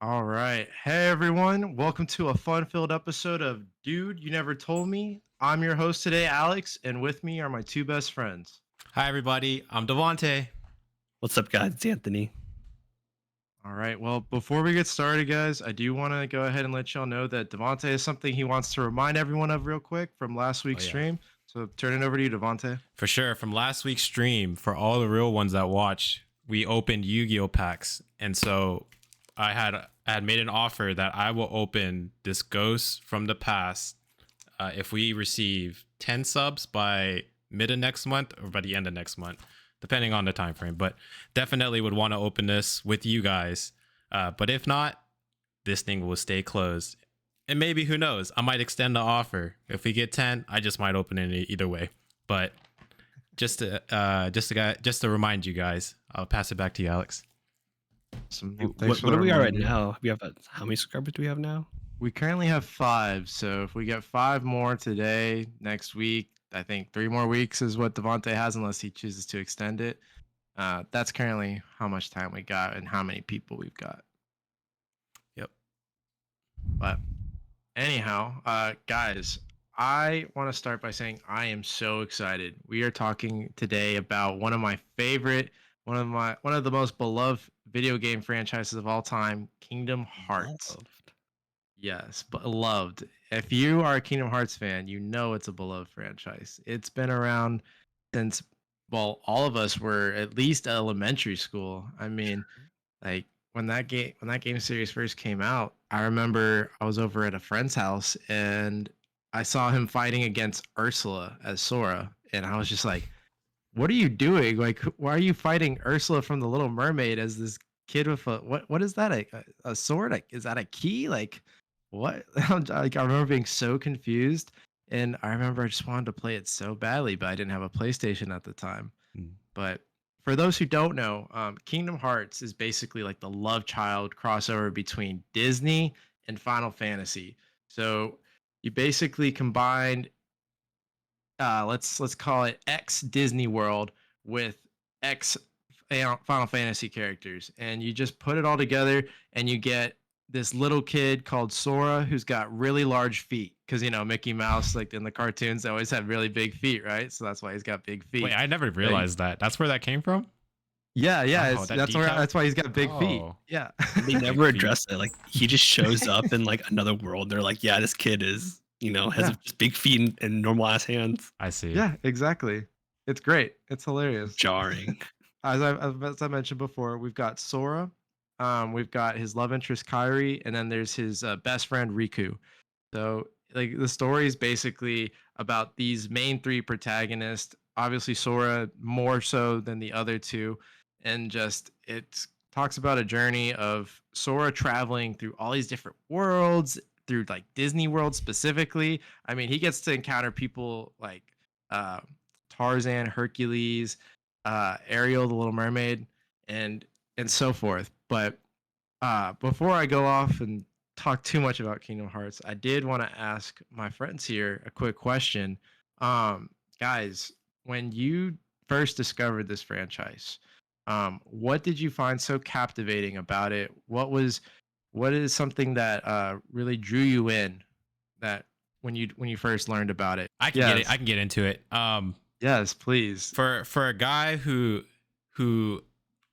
All right. Hey, everyone. Welcome to a fun filled episode of Dude, You Never Told Me. I'm your host today, Alex, and with me are my two best friends. Hi, everybody. I'm Devante. What's up, guys? It's Anthony. All right. Well, before we get started, guys, I do want to go ahead and let y'all know that Devante has something he wants to remind everyone of real quick from last Oh, week's yeah. stream. So turn it over to you, Devante. For sure. From last week's stream, for all the real ones that watched, we opened Yu-Gi-Oh packs. And so I had made an offer that I will open this Ghost from the Past if we receive 10 subs by mid of next month or by the end of next month, depending on the time frame. But definitely would want to open this with you guys. But if not, this thing will stay closed. And maybe, who knows, I might extend the offer. If we get 10, I just might open it either way. But just to remind you guys, I'll pass it back to you, Alex. What are we at right now? How many subscribers do we have now? We currently have 5. So if we get 5 more today, next week, I think 3 more weeks is what Devante has, unless he chooses to extend it. That's currently how much time we got and how many people we've got. Yep. But anyhow, guys, I want to start by saying I am so excited. We are talking today about one of the most beloved video game franchises of all time, Kingdom Hearts. Loved. Yes, beloved. If you are a Kingdom Hearts fan, you know it's a beloved franchise. It's been around since, well, all of us were at least elementary school. I mean, like when that game series first came out, I remember I was over at a friend's house and I saw him fighting against Ursula as Sora, and I was just like, "What are you doing? Like, why are you fighting Ursula from the Little Mermaid as this kid with a what is that? A sword? Like, is that a key? Like, what?" Like, I remember being so confused, and I remember I just wanted to play it so badly, but I didn't have a PlayStation at the time. Mm. But for those who don't know, Kingdom Hearts is basically like the love child crossover between Disney and Final Fantasy. So you basically combined, let's call it X Disney World with X Final Fantasy characters, and you just put it all together, and you get this little kid called Sora who's got really large feet because Mickey Mouse, like in the cartoons, they always had really big feet, right? So that's why he's got big feet. Wait, I never realized that. That's where that came from? Yeah, yeah, Oh, that that's decal? why he's got big feet. Oh, Yeah. They big never feet. address it. Like he just shows up in like another world. They're like, yeah, this kid is, has Yeah. just big feet and normal ass hands. I see. Yeah, exactly. It's great. It's hilarious. Jarring. As I mentioned before, we've got Sora, we've got his love interest Kyrie, and then there's his best friend Riku. So, like, the story is basically about these main 3 protagonists. Obviously, Sora more so than the other 2, and just it talks about a journey of Sora traveling through all these different worlds, through like Disney World specifically. I mean, he gets to encounter people like uh, Tarzan, Hercules, Ariel, the Little Mermaid, and so forth. But before I go off and talk too much about Kingdom Hearts, I did want to ask my friends here a quick question. Guys, when you first discovered this franchise, what did you find so captivating about it? What is something that really drew you in that when you first learned about it? I can get it. I Yes, can get into it. yes, please. For a guy who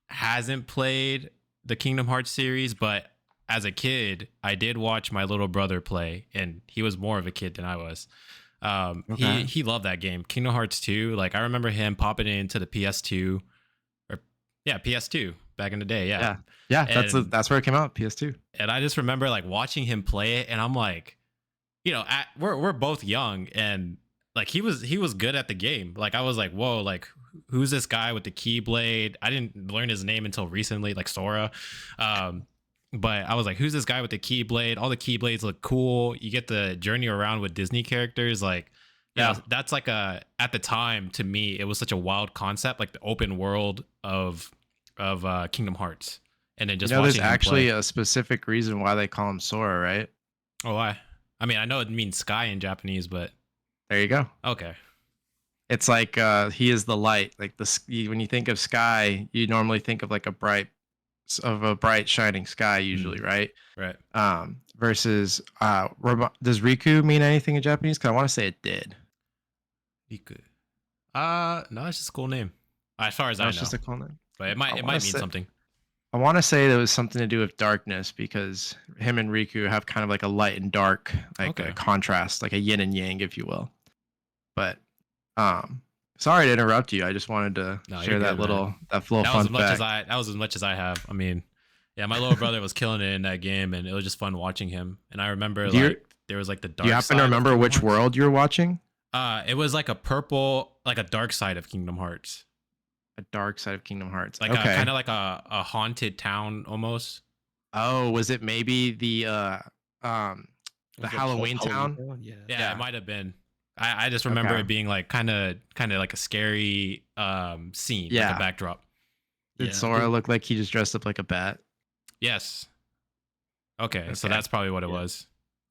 hasn't played the Kingdom Hearts series, but as a kid, I did watch my little brother play, and he was more of a kid than I was. Okay. He loved that game, Kingdom Hearts 2. Like, I remember him popping it into the PS2, or yeah, PS2 back in the day. Yeah, Yeah, yeah, and that's where it came out. PS2. and I just remember like watching him play it, and I'm like, we're both young, and like he was good at the game. Like, I was like, whoa, like, who's this guy with the keyblade? I didn't learn his name until recently, like Sora. Um, but I was like, who's this guy with the keyblade? All the keyblades look cool. You get the journey around with Disney characters, like. Yeah. That's like at the time, to me, it was such a wild concept, like the open world of Kingdom Hearts, and then just There's watching him actually play. a specific reason why they call him Sora, right? Oh, I mean, I know it means sky in Japanese, but There you go. okay. It's like he is the light. Like when you think of sky, you normally think of like a bright of a bright shining sky usually, right? Right. Versus does Riku mean anything in Japanese? Because I want to say it did. Riku. No, it's just a cool name. As far as No, I it's know. just a cool name. But it I might want to mean say something. I want to say there was something to do with darkness because him and Riku have kind of like a light and dark, like a Okay. contrast, like a yin and yang, if you will. But um, sorry to interrupt you. I just wanted to No, you're share good, man. that little That was fun as much as fact. I that was as much as I have. I mean, yeah, my little brother was killing it in that game, and it was just fun watching him. And I remember Do you like there was like the do you dark happen to side of remember Kingdom which Hearts. world you're watching? It was like a purple, like a dark side of Kingdom Hearts, A dark side of Kingdom Hearts. like a Okay. kind of like a haunted town almost. Oh, was it maybe um the Was it Halloween Halloween town? Town? Yeah. Yeah, Yeah. it might have been. I just remember Okay. it being like kind of like a scary scene, like a Yeah. backdrop. Did Yeah. I Sora think look like he just dressed up like a bat? Yes. Okay, so Okay. that's probably what it yeah. was.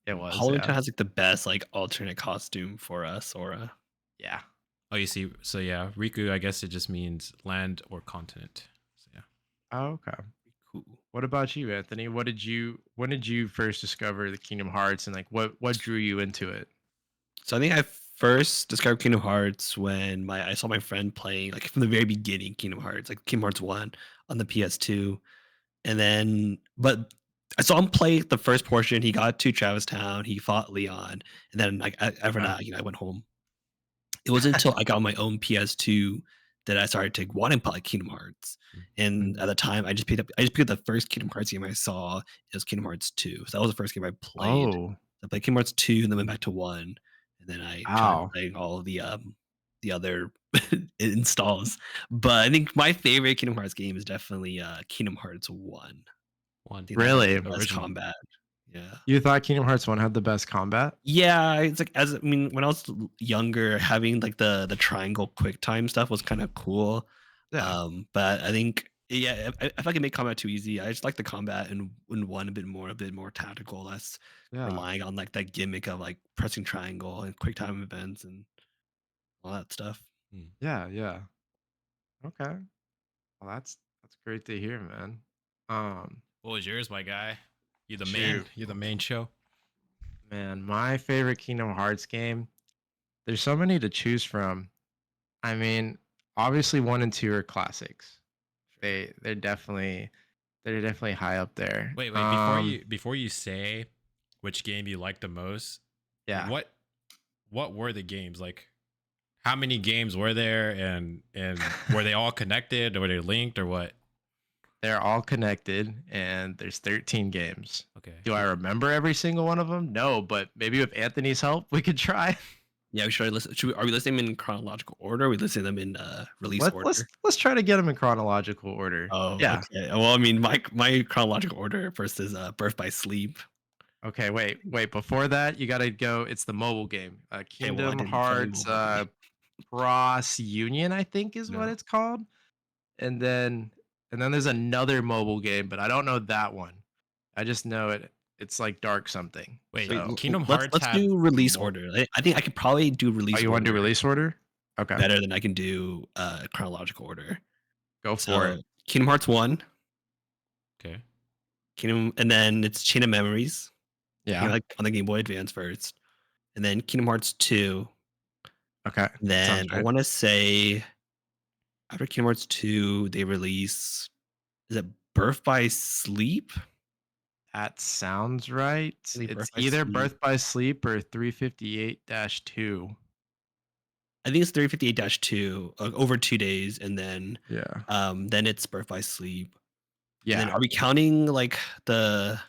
It was, Halloween yeah. Town has like the best like alternate costume for Sora. Yeah. Oh, you see, so yeah, Riku, I guess it just means land or continent. So yeah. Oh, okay. Cool. What about you, Anthony? When did you first discover the Kingdom Hearts and like what drew you into it? So I think I first discovered Kingdom Hearts when I saw my friend playing like from the very beginning Kingdom Hearts, like Kingdom Hearts 1 on the PS2. And then but I saw him play the first portion. He got to Travis Town, he fought Leon, and then like after Okay. that, I went home. It wasn't until I got my own PS2 that I started to want to play Kingdom Hearts. And Mhm. at the time, I just picked up the first Kingdom Hearts game I saw. It was Kingdom Hearts 2. So that was the first game I played. Oh, I played Kingdom Hearts 2 and then went back to 1. And then I tried wow. playing all of the other installs. But I think my favorite Kingdom Hearts game is definitely Kingdom Hearts 1. I One think that has Really? the best original. combat. Yeah. You thought Kingdom Hearts 1 had the best combat? Yeah, it's like as I mean, when I was younger, having like the triangle quick time stuff was kind of cool. Yeah. But I think yeah, if I can make combat too easy, I just like the combat and one a bit more tactical, less Yeah. relying on like that gimmick of like pressing triangle and quick time events and all that stuff. Hmm. Yeah, yeah. Okay. Well, that's great to hear, man. Um, What was yours, my guy? Shoot. You're the main show. Man, my favorite Kingdom Hearts game. There's so many to choose from. I mean, obviously 1 and 2 are classics. Sure. They're definitely high up there. Wait, before you say which game you like the most, Yeah. what were the games? Like how many games were there and were they all connected or were they linked or what? They're all connected and there's 13 games. Okay. Do I remember every single one of them? No, but maybe with Anthony's help, we could try. Yeah, we should listen. Are we listening them in chronological order? Or are we listening them in release Let's order? let's try to get them in chronological order. Oh, Yeah. okay. Well, I mean, my chronological order first is Birth by Sleep. Okay, wait. Before that, you gotta go. It's the mobile game. Okay, well, I Kingdom didn't play Hearts mobile game. Cross Union, I think is what No. it's called. And then there's another mobile game, but I don't know that one. I just know it's like dark something. Wait, Wait, So, Kingdom let's Hearts had do release more. order. I think I could probably do oh, release you want to do order release order? Okay, better than I can do chronological order. go for So it. Kingdom Hearts 1, Okay. and then it's Chain of Memories. Yeah. Like on the Game Boy Advance first, and then Kingdom Hearts 2. Okay. Then Sounds I right. want to say after Kingdom Hearts 2, they release is it Birth by Sleep? That sounds right. Really, It's Birth by either Sleep. Birth by Sleep or 358-2. I think it's 358-2 over 2 days, and Yeah. then it's Birth by Sleep. And then Yeah. are we counting like the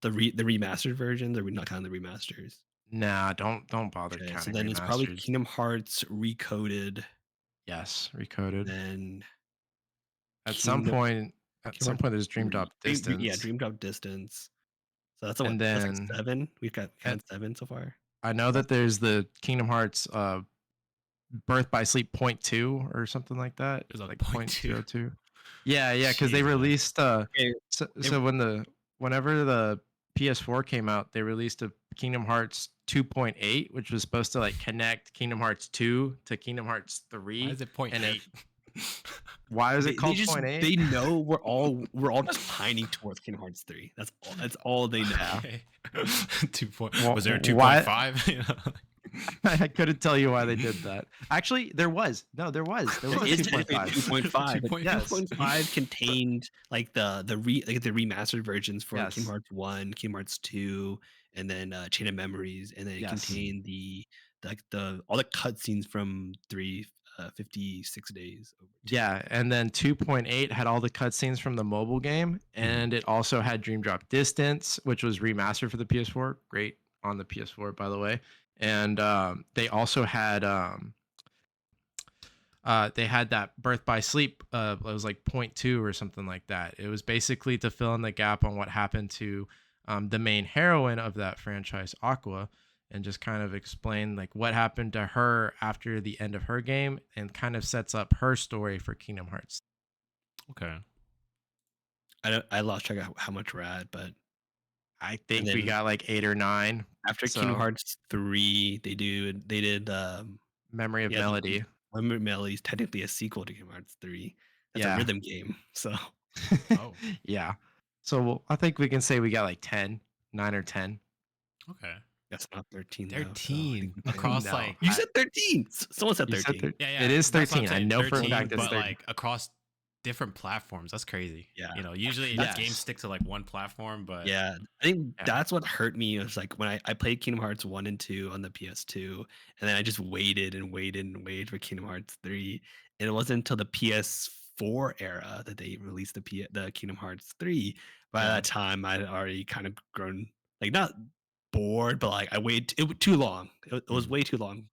remastered versions? Or are we not counting the remasters? Nah, don't bother Okay, so counting then it's probably remasters. Kingdom Hearts Recoded, Yes, recoded. then At some Kingdom point, Kingdom Hearts there's Dream 3. Drop Distance, Dream Drop Distance. So that's a what? and That's like then 7. We and counted 7 so far. I know That's that there's the Kingdom Hearts Birth by Sleep point two or something like that, There's a like point point two. zero two. Yeah, because they Jeez, man. released okay. so whenever the PS4 came out, they released a Kingdom Hearts 2.8, which was supposed to like connect Kingdom Hearts 2 to Kingdom Hearts Why 3, is it point and eight? Why is it They called just point eight? they know we're all just pining towards Kingdom Hearts 3. That's all they know. Yeah. Okay. 2 point. Well, Was there a why? 2.5? You know, I couldn't tell you why they did that. Actually, there was. No, there was. There There was a is technically a 2.5. 2.5, but 2.5. Yes. 2.5 contained like the remastered versions for Kingdom Yes. Hearts 1, Kingdom Hearts 2, and then Chain of Memories, and then it Yes. contained the all the cutscenes from 3 56 days over 2. Yeah, and then 2.8 had all the cutscenes from the mobile game, and it also had Dream Drop Distance, which was remastered for the PS4. Great on the PS4, by the way. And they also had they had that Birth by Sleep. It was like point 0.2 or something like that. It was basically to fill in the gap on what happened to the main heroine of that franchise, Aqua, and just kind of explain like what happened to her after the end of her game, and kind of sets up her story for Kingdom Hearts. Okay. I lost track of how much we're at, but I and think we then got like 8 or 9. after Kingdom So Hearts 3, they did Memory of yeah, Melody. Memory Melody is technically a sequel to Kingdom Hearts 3. That's a Yeah. rhythm game. So Oh, Yeah. So I think we can say we got like 10, 9 or 10. okay. that's not 13 though. So I think 13 we across No, like You said 13. Someone said you said 13. yeah, it yeah. is That's what I'm 13. I saying. know for a 13, fact it's but 13. like across different platforms. That's crazy. Yeah. You know, usually That's- games stick to like one platform, but Yeah, I think Yeah. that's what hurt me. It was like when I played Kingdom Hearts 1 and 2 on the PS2, and then I just waited and waited and waited for Kingdom Hearts 3. And it wasn't until the PS4 era that they released the Kingdom Hearts 3. By Yeah. that time, I'd already kind of grown, like, not bored, but like I waited it was too long. It was way too long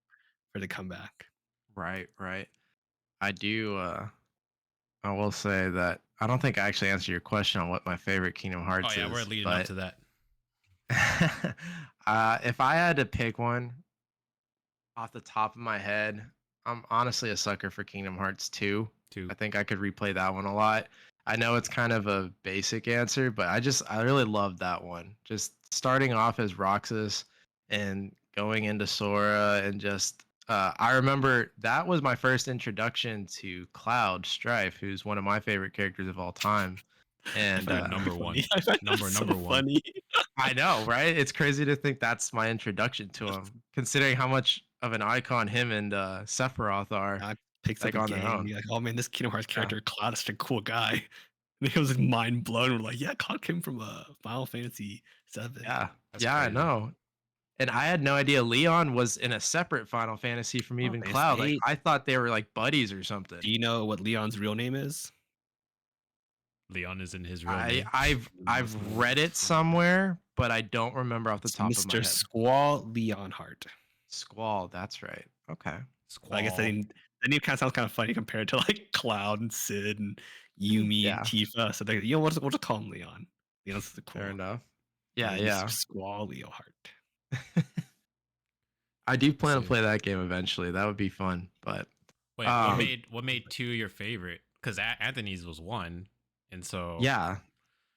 for it to come back. Right, right. I do I will say that I don't think I actually answered your question on what my favorite Kingdom oh Hearts yeah, we're is, leading up but to that. if I had to pick one off the top of my head, I'm honestly a sucker for Kingdom Hearts 2. Too. I think I could replay that one a lot. I know it's kind of a basic answer, but I really love that one. Just starting off as Roxas and going into Sora, and just I remember that was my first introduction to Cloud Strife, who's one of my favorite characters of all time. And find number one. I find that Number so one. funny. I know, right? It's crazy to think that's my introduction to him, considering how much of an icon him and Sephiroth are, I picked up like the on their game. own. You're like, oh man, this Kingdom Hearts Yeah, character Cloud is such a cool guy. And he was mind blown. We're like, yeah, Cloud came from Final Fantasy 7. yeah, That's yeah. I crazy. know. And I had no idea Leon was in a separate Final Fantasy from Final even Fantasy Cloud. Like 8. I thought they were like buddies or something. Do you know what Leon's real name is? Leon is in his real I name. I've read it somewhere, but I don't remember off the It's top of my Mr. head. Squall Leonhardt. Squall, that's right. Okay. I guess Squall. the name kind of sounds kind of funny compared to like Cloud and Sid and Yumi and Yeah, Tifa. So they, we'll just call him Leon. Leon's the cool. fair enough. And Yeah, then yeah. Mr. Squall Leonhardt. I do plan to See. play that game eventually. That would be fun. But Wait, um, what made 2 your favorite? Because Anthony's was 1, and so yeah,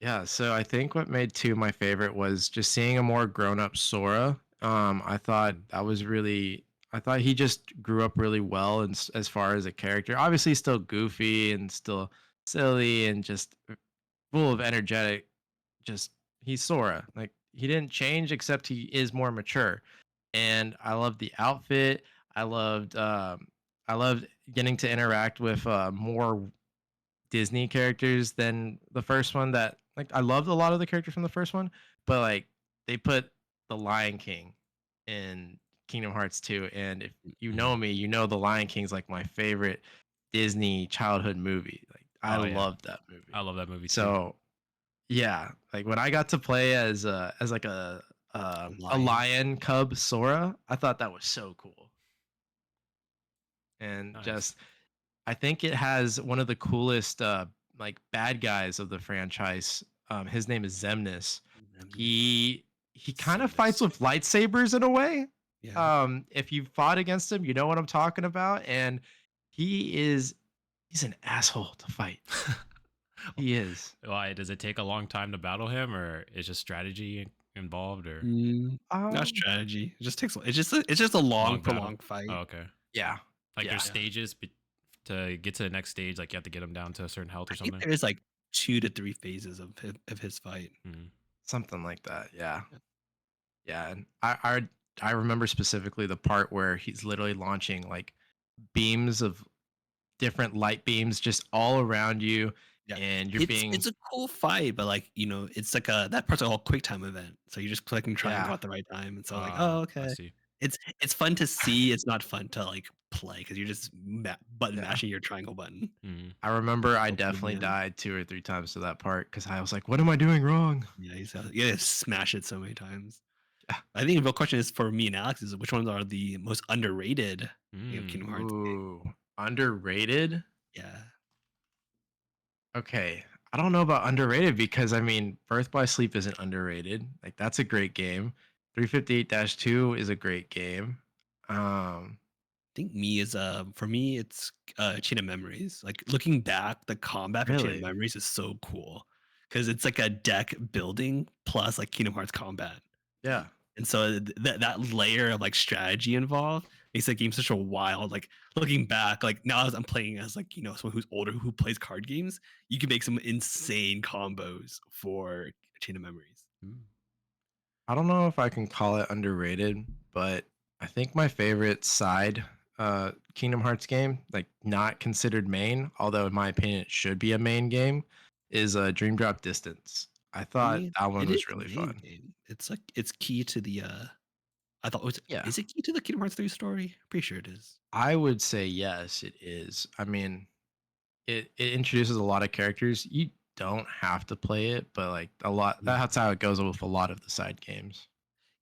yeah. So I think what made 2 my favorite was just seeing a more grown up Sora. I thought that was really. I thought he just grew up really well, and as far as a character, obviously still goofy and still silly and just full of energetic. Just he's Sora. Like he didn't change, except he is more mature. And I loved the outfit. I loved I loved getting to interact with more Disney characters than the first one. That like I loved a lot of the characters from the first one, but like they put the Lion King in Kingdom Hearts 2, and if you know Mhm. me, you know the Lion King's like my favorite Disney childhood movie. Like I Oh yeah, loved that movie. I love that movie too. So yeah, like when I got to play as like A a lion. lion cub Sora, I thought that was so cool. And Nice. just I think it has one of the coolest like bad guys of the franchise. His name is Zemnis. He kind of fights Semnis. with lightsabers in a way. Yeah. If you fought against him, you know what I'm talking about. And he's an asshole to fight. He is. Why does it take a long time to battle him, or is just strategy involved, or Not Um, strategy. It just takes. It's just a long, long battle? prolonged fight. Oh, okay. yeah, Like yeah. there's stages to get to the next stage? Like you have to get him down to a certain health or I think something. there's like 2 to 3 phases of his fight. Mm. Something like that. Yeah. Yeah. Yeah. And I remember specifically the part where he's literally launching like beams of different light beams just all around you, Yeah. and you're It's being a cool fight, but like, it's like a that part's a whole quick time event. So you're just clicking triangle yeah, at the right time. And so like, oh, I okay. see. It's fun to see. It's not fun to like play because you're just button yeah. mashing your triangle button. Mm. I remember I Go for the definitely win. died 2 or 3 times to that part because I was like, "What am I doing wrong?" Yeah, you gotta smash it so many times. Yeah. I think the real question is for me and Alex is which ones are the most underrated, Mm. Kingdom Hearts game? Ooh, underrated? Yeah. Okay. I don't know about underrated because I mean, Birth by Sleep isn't underrated. Like that's a great game. 358-2 is a great game. Um, Think me is for me it's Chain of Memories. Like looking back, the combat for Chain of really? Memories is so cool because it's like a deck building plus like Kingdom Hearts combat. Yeah. And so that layer of like strategy involved makes that game such a wild like looking back like now as I'm playing as like someone who's older who plays card games, you can make some insane combos for Chain of Memories. Mm. I don't know if I can call it underrated, but I think my favorite side Kingdom Hearts game, like not considered main, although in my opinion it should be a main game, is Dream Drop Distance. I thought Me, that one it is was a really main fun. game. It's like it's key to the I thought was Yeah. is it key to the Kingdom Hearts 3 story? Pretty sure it is. I would say yes, it is. I mean, it introduces a lot of characters. You don't have to play it, but like a lot Yeah. that's how it goes with a lot of the side games.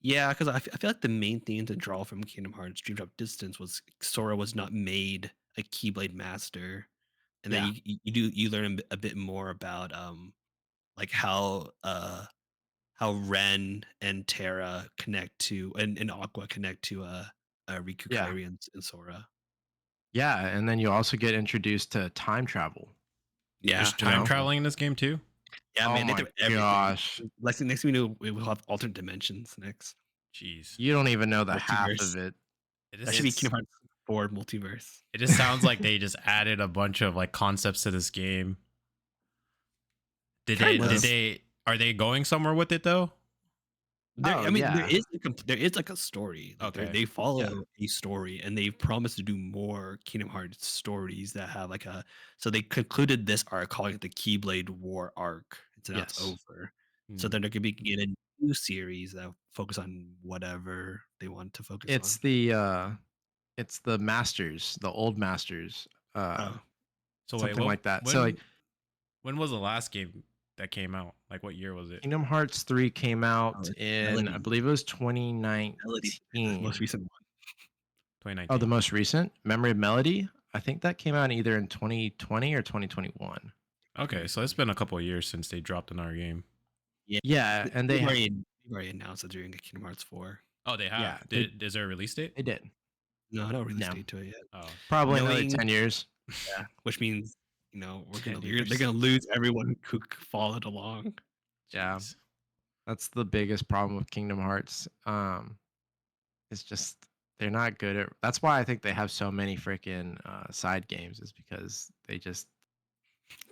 Yeah, because I feel like the main thing to draw from Kingdom Hearts Dream Drop Distance was Sora was not made a Keyblade master, and then Yeah. you learn a bit more about like how Ren and Terra connect to and Aqua connect to Riku, Yeah. Kairi, and Sora. Yeah, and then you also get introduced to time travel, There's Yeah, you time know? traveling in this game too. yeah, Oh man, they my do everything. gosh. Next thing we know, we will have alternate dimensions next. Jeez. You don't even know the half Multiverse. of it. It That just should be It's Kingdom Hearts 4 multiverse. it just sounds like they just added a bunch of like concepts to this game. Did they Kind did of. they are they going somewhere with it though? oh I mean, yeah. there is like a story. Like Okay. they follow Yeah. a story, and they've promised to do more Kingdom Hearts stories that have like a. So they concluded this arc, calling it the Keyblade War arc. So now it's Yes. over. So Hmm. then there could be get a new series that focus on whatever they want to focus It's on. the masters, the old masters, Oh, So wait, something what like that. So like when was the last game that came out? Like what year was it? Kingdom Hearts 3 came oh, out it's in I Melody. believe it was Melody is the most 2019. recent one. Oh, the 2019. most recent Memory of Melody. I think that came out either in 2020 or 2021. Okay, so it's 2020. been a couple of years since they dropped another game. Yeah, Yeah, and they've already announced that they're doing a Kingdom Hearts 4. Oh, they yeah, have. they Is there a release date? they did. No, no release No, date to it yet. Oh, probably another Knowing 10 years. Yeah, which means, we're 10 gonna they're years. gonna lose everyone who followed along. Yeah, Jeez. that's the biggest problem with Kingdom Hearts. It's just they're not good at. That's why I think they have so many freaking side games. Is because they just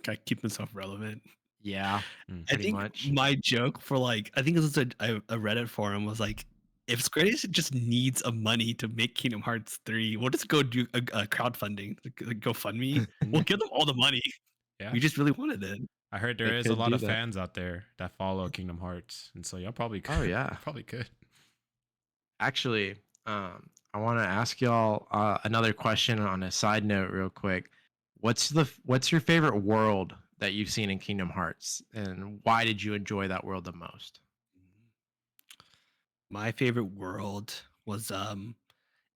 Gotta keep himself relevant. yeah, Mm. I pretty think much. my joke for like I think this was a Reddit forum was like, if Square Enix just needs a money to make Kingdom Hearts 3, we'll just go do a crowdfunding, like GoFundMe. We'll give them all the money. Yeah. We just really wanted it. I heard They there is a could lot do of that. fans out there that follow Kingdom Hearts, and so y'all probably Oh could. yeah. Probably could. Actually, I want to ask y'all another question on a side note, real quick. What's your favorite world that you've seen in Kingdom Hearts, and why did you enjoy that world the most? My favorite world was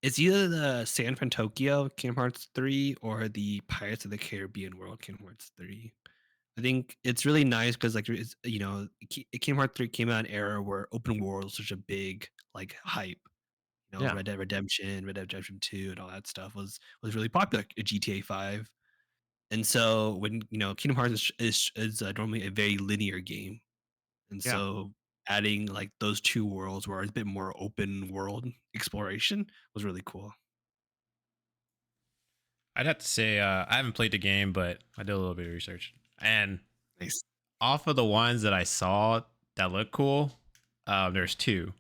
it's either the San Fran Tokyo Kingdom Hearts 3 or the Pirates of the Caribbean world Kingdom Hearts 3. I think it's really nice because like it's, Kingdom Hearts 3 came out in an era where open world was such a big like hype. Yeah, Red Dead Redemption 2, and all that stuff was really popular. GTA 5, and so when Kingdom Hearts is normally a very linear game, and yeah. so adding like those two worlds where it's a bit more open world exploration was really cool. I'd have to say I haven't played the game, but I did a little bit of research. And Nice. off of the ones that I saw that look cool, there's two,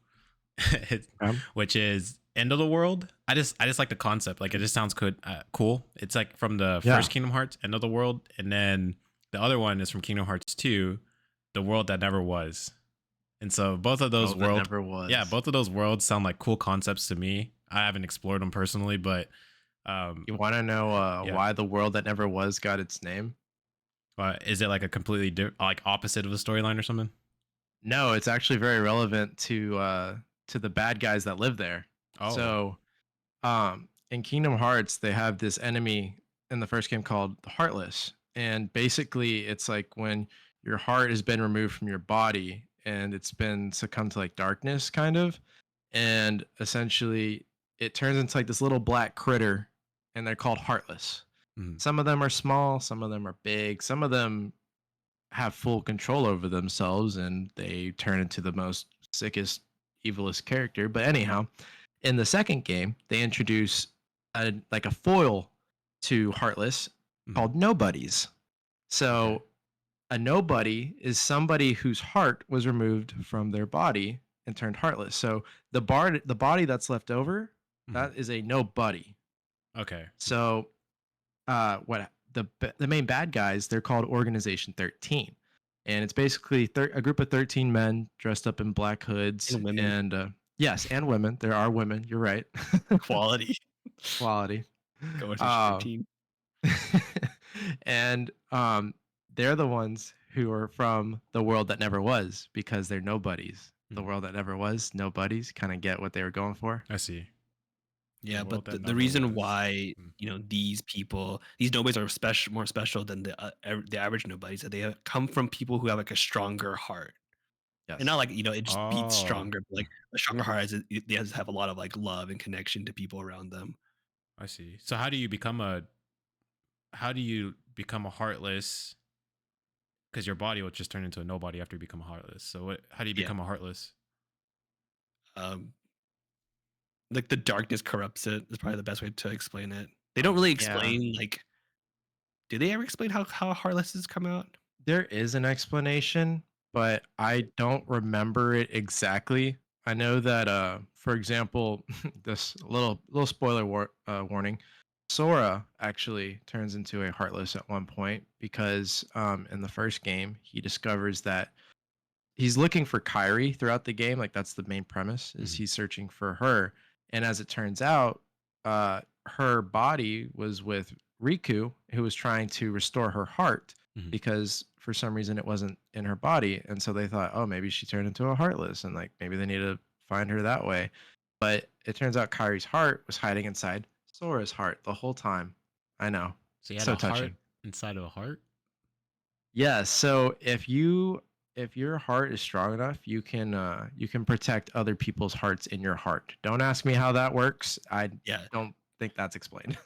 Um, which is End of the World. I just like the concept. Like it just sounds good, cool. It's like from the Yeah. first Kingdom Hearts, End of the World, and then the other one is from Kingdom Hearts 2, The World That Never Was. And so both of those World that worlds, never was. yeah, both of those worlds sound like cool concepts to me. I haven't explored them personally, but You want to know yeah. why the world that never was got its name? Is it like a completely like opposite of the storyline or something? No, it's actually very relevant to the bad guys that live there. Oh, So, in Kingdom Hearts, they have this enemy in the first game called the Heartless, and basically, it's like when your heart has been removed from your body and it's been succumbed to like darkness, kind of, and essentially, it turns into like this little black critter, and they're called Heartless. mhm. Some of them are small, some of them are big, some of them have full control over themselves and they turn into the most sickest, evilest character. But anyhow, in the second game, they introduce a foil to Heartless Mhm. called Nobodies. Okay. So a nobody is somebody whose heart was removed from their body and turned heartless. So the body that's left over, Mhm. that is a nobody. Okay. So what the main bad guys, they're called Organization 13, and it's basically a group of 13 men dressed up in black hoods And women. and yes, and women. There are women. You're right. Quality. Quality. Go with Um, 13. and they're the ones who are from the world that never was because they're nobodies. The Mhm. world that never was, nobodies. Kind of get what they were going for. I see. The Yeah, world but that the never reason was. why Mm. these people, these nobodies are special, more special than the average nobodies, that they come from people who have like a stronger heart, and not Yes. like it just beats Oh, stronger, but like a stronger heart has they has to have a lot of like love and connection to people around them. I see. So how do you become a heartless? Because your body will just turn into a nobody after you become a heartless. So how do you Yeah, become a heartless? um, like the darkness corrupts it. Is probably the best way to explain it. They don't really Yeah. explain like. Do they ever explain how heartlesses come out? There is an explanation, but I don't remember it exactly. I know that for example, this little spoiler warning, Sora actually turns into a heartless at one point because in the first game, he discovers that he's looking for Kyrie throughout the game. Like that's the main premise is Mhm. he's searching for her. And as it turns out, her body was with Riku, who was trying to restore her heart Mhm. because for some reason it wasn't in her body. And so they thought, oh, maybe she turned into a heartless and like maybe they need to find her that way. But it turns out Kyrie's heart was hiding inside Sora's heart the whole time. I know. So you had So a heart touching. inside of a heart. Yeah, so if your heart is strong enough, you can protect other people's hearts in your heart. Don't ask me how that works. I Yeah, don't think that's explained.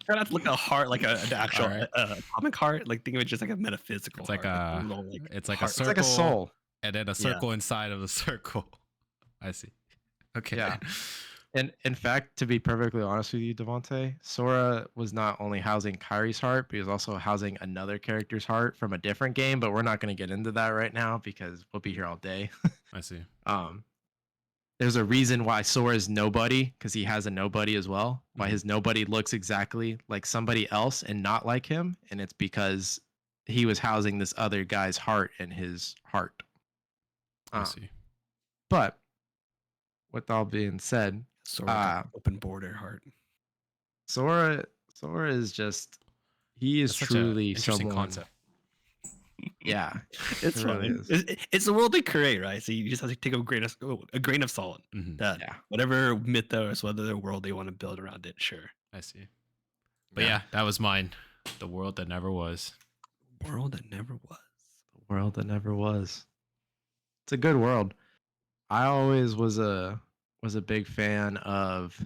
try not to look at a heart like an All actual right. atomic heart. Like think of it just like a metaphysical It's like heart, like a a little like it's like a heart. It's like a circle soul. and then a Yeah, circle inside of the circle. I see. Okay. Yeah. And in fact, to be perfectly honest with you, Devante, Sora was not only housing Kyrie's heart, but he was also housing another character's heart from a different game, but we're not going to get into that right now because we'll be here all day. I see. um there's a reason why Sora is nobody because he has a nobody as well. Why Mhm. his nobody looks exactly like somebody else and not like him, and it's because he was housing this other guy's heart in his heart. I Um, see. but with all being said, Sora got uh, open border heart. Sora Sora is just he is That's such a truly interesting someone. concept. Yeah, it It's really fine. is. It's the world they create, right? So you just have to take a grain of salt Mhm. that Yeah, whatever mythos, whatever world they want to build around it. Sure, I see. But yeah. yeah, that was mine. The world that never was. world that never was. The world that never was. It's a good world. I always was a big fan of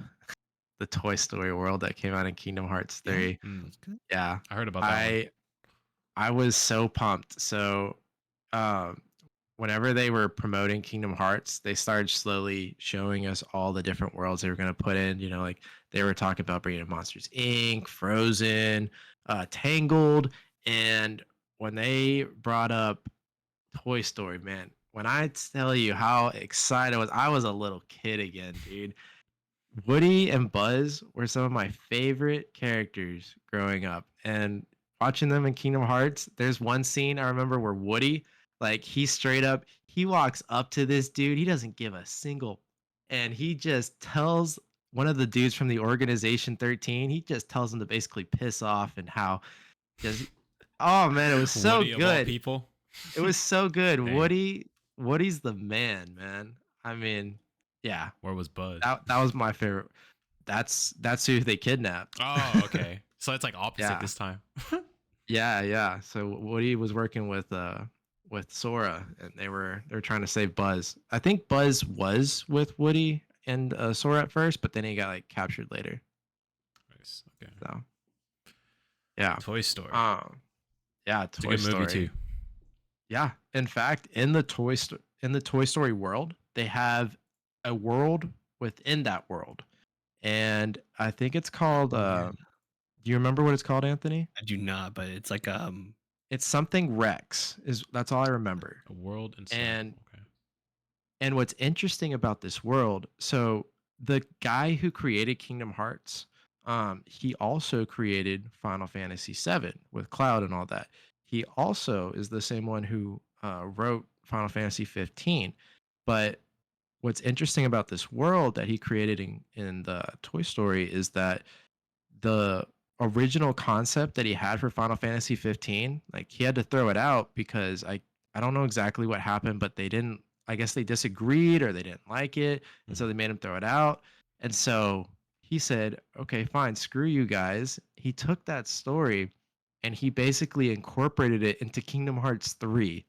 the Toy Story world that came out in Kingdom Hearts Yeah, 3. Mm, that's good. Yeah. I heard about that one. I I was so pumped. So um whenever they were promoting Kingdom Hearts, they started slowly showing us all the different worlds they were going to put in. Like they were talking about bringing in Monsters Inc., Frozen, Tangled, and when they brought up Toy Story, man, when I tell you how excited I was a little kid again, dude. Woody and Buzz were some of my favorite characters growing up. And watching them in Kingdom Hearts, there's one scene I remember where Woody, like, he walks up to this dude. He doesn't give a single, and he just tells one of the dudes from the Organization 13, he just tells him to basically piss off and how just, oh man, it was so Woody of all good. people. It was so good. Dang. Woody's the man, man. I mean, yeah, Where was Buzz? that was my favorite. That's who they kidnapped. Oh, okay. So it's like opposite Yeah. this time. Yeah. So Woody was working with Sora, and they were trying to save Buzz. I think Buzz was with Woody and Sora at first, but then he got like captured later. Nice. Okay. So yeah. Toy Story. Yeah, It's a Toy good movie Story. too. Yeah. In fact, in the Toy Story world, they have a world within that world. And I think it's called Yeah. do you remember what it's called, Anthony? I do not, but it's like It's something Rex is that's all I remember. A world inside. And Okay. and what's interesting about this world, so the guy who created Kingdom Hearts, he also created Final Fantasy VII with Cloud and all that. He also is the same one who wrote Final Fantasy 15. But what's interesting about this world that he created in the Toy Story is that the original concept that he had for Final Fantasy 15, like he had to throw it out because I don't know exactly what happened, but they didn't, I guess they disagreed or they didn't like it, and so they made him throw it out. And so he said, "Okay, fine, screw you guys." He took that story and he basically incorporated it into Kingdom Hearts 3.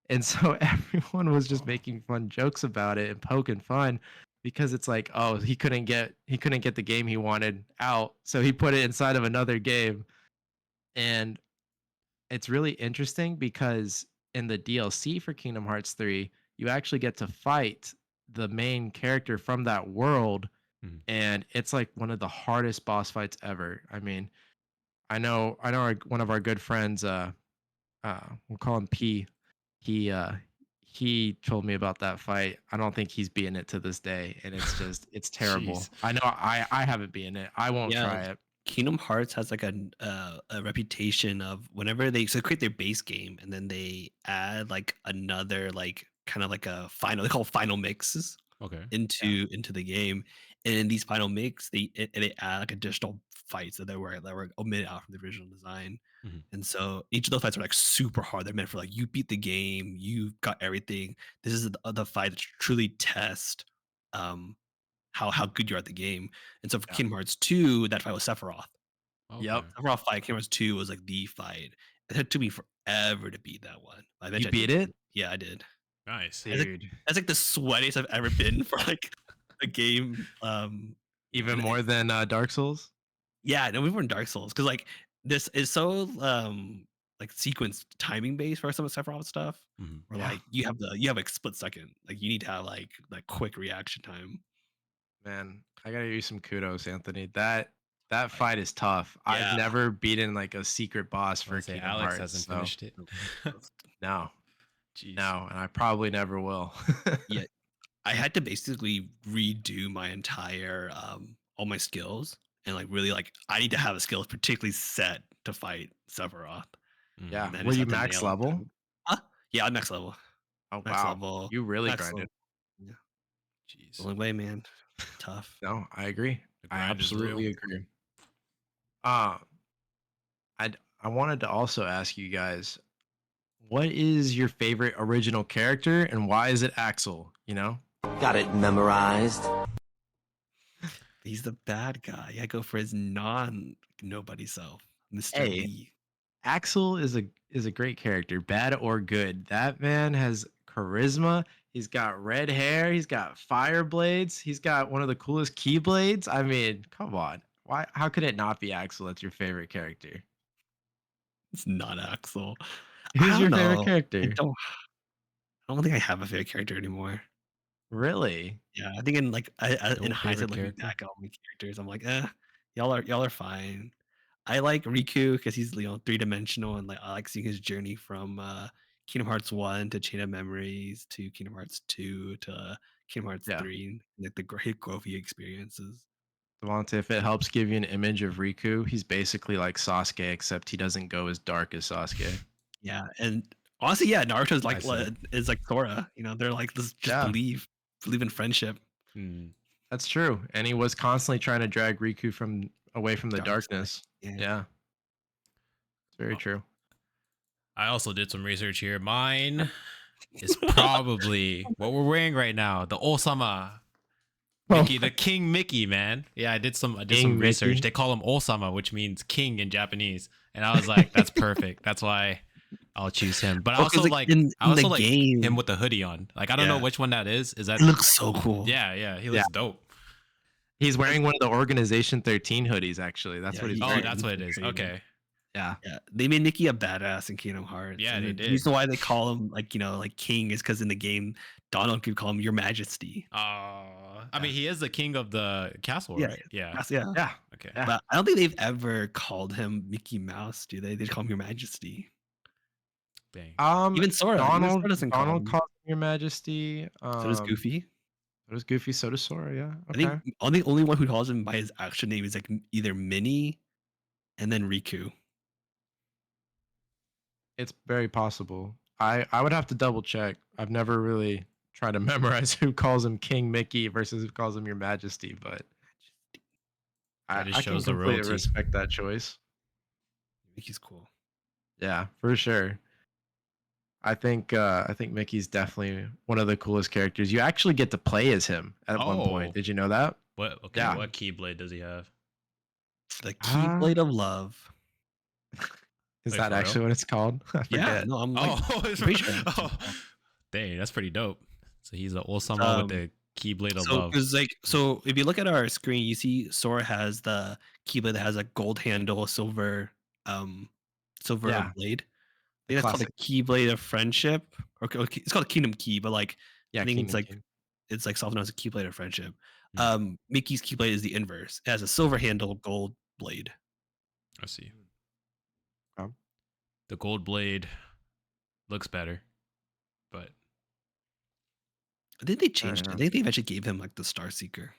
And so everyone was just making fun jokes about it and poking fun because it's like, oh, he couldn't get the game he wanted out, so he put it inside of another game. And it's really interesting because in the DLC for Kingdom Hearts 3, you actually get to fight the main character from that world, Mhm. and it's like one of the hardest boss fights ever. I mean, I know one of our good friends, we'll call him P. He uh he told me about that fight. I don't think he's beaten it to this day, and it's terrible. Jeez. I know I haven't beaten it. I won't yeah. try it. Kingdom Hearts has like a reputation of whenever they create their base game and then they add like another like kind of like a final they call final mixes Okay. into the game, and in these final mix they add like additional fights that were omitted out from the original design. Mhm. And so each of those fights are like super hard. They're meant for like you beat the game, you got everything. This is the fight that truly test um how good you are at the game. And so for Yeah. Kingdom Hearts 2, that fight was Sephiroth. Yep. Okay. Sephiroth fight, Kingdom Hearts 2 was like the fight. It took me forever to beat that one. I You eventually beat did. it? Yeah, I did. Nice. That's like Dude. that's like the sweatiest I've ever been for like a game. Even and more than Dark Souls? yeah, no, we were in Dark Souls because like this is so like sequence timing based for some of Sephiroth stuff. Mhm. Where Yeah. like you have like split second, like you need to have like quick reaction time. Man, I gotta give you some kudos, Anthony. That fight is tough. I've Yeah, never beaten like a secret boss I for say Kingdom Alex Hearts. hasn't So finished it. no, Jeez. no, and I probably never will. yeah. I had to basically redo my entire all my skills and like really like I need to have a skills particularly set to fight Sephiroth. Mm. Yeah. And then I Were just you have to max nail it level? down. Yeah, I'm next level. Oh Next wow. level. You really Next grinded. level. Yeah. The Jeez. only way, man. Tough. No, I agree. The I grind is real. absolutely agree. Uh, I wanted to also ask you guys, what is your favorite original character and why is it Axel? Got it memorized. He's the bad guy. I go for his non nobody self, Mr. Hey, Lee. Axel is a great character, bad or good. That man has charisma. He's got red hair. He's got fire blades. He's got one of the coolest keyblades. I mean, come on. Why? How could it not be Axel? That's your favorite character. It's not Axel. I Who's don't your favorite know. I character? don't I don't think I have a favorite character anymore. Really? Yeah, I think in like in No hindsight, favorite looking character. back at all my characters, I'm like, y'all are fine. I like Riku because he's three dimensional and like I like seeing his journey from Kingdom Hearts 1 to Chain of Memories to Kingdom Hearts 2 to Kingdom Hearts Yeah. 3, like the great growth he experiences. Devante, if it helps give you an image of Riku, he's basically like Sasuke, except he doesn't go as dark as Sasuke. Yeah, and honestly, yeah, Naruto's I see. is like Sora. They're like just Yeah, believe in friendship. Hmm. that's true. And he was constantly trying to drag Riku from away from the Dark side. darkness. Yeah. Yeah, it's very Well, true. I also did some research here. Mine is probably what we're wearing right now, the Osama Mickey, the King Mickey, man. Yeah, I did some King research. Mickey. They call him Osama, which means king in Japanese. And I was like, that's perfect. That's why I'll choose him. But Oh, because like I in the also like him game, with the hoodie on. Like I don't know yeah, which one that is. Is that it looks so cool. yeah, he Yeah, looks dope. he's wearing one of the Organization 13 hoodies. Actually, that's Yeah, what he's Oh, wearing. that's what it is. training. Okay. Yeah, Yeah, they made Nikki a badass in Kingdom Hearts, Yeah, and they the did. reason why they call him like king is because in the game, Donald could call him Your Majesty. I yeah, mean, he is the king of the castle, Yeah, right? Yeah. yeah. yeah, Okay. yeah. But I don't think they've ever called him Mickey Mouse, do they? They call him Your Majesty. Dang. Even Sora Donald doesn't call Donald him. calls him Your Majesty. So does Goofy. So does Goofy. So does Sora. Yeah. I think Okay. only one who calls him by his actual name is like either Minnie and then Riku. It's very possible. I would have to double check. I've never really tried to memorize who calls him King Mickey versus who calls him Your Majesty, but That just I can shows the completely royalty. respect that choice. Mickey's cool. Yeah, for sure. I think Mickey's definitely one of the coolest characters. You actually get to play as him at one point. Oh, Did you know that? Yeah. what keyblade does he have? The Ah, Keyblade of Love. is Wait, that for real? actually what it's called? I Yeah, forget. no, Oh, I'm pretty sure. That's what oh, it's called. dang, that's pretty dope. So he's the It's, Osama with the keyblade of love. so if you look at our screen, you see Sora has the Keyblade that has a gold handle, um, silver Yeah, blade. I the think that's called the classic. Keyblade of Friendship, or it's called Kingdom Key, but like I Yeah, think Kingdom King. it's like often known as a Keyblade of Friendship. Hmm, Mickey's Keyblade is the inverse. It has a silver handle, gold blade. I see. Um, The gold blade looks better, but I think they I don't changed it. I know. think they eventually gave him like the Star Seeker.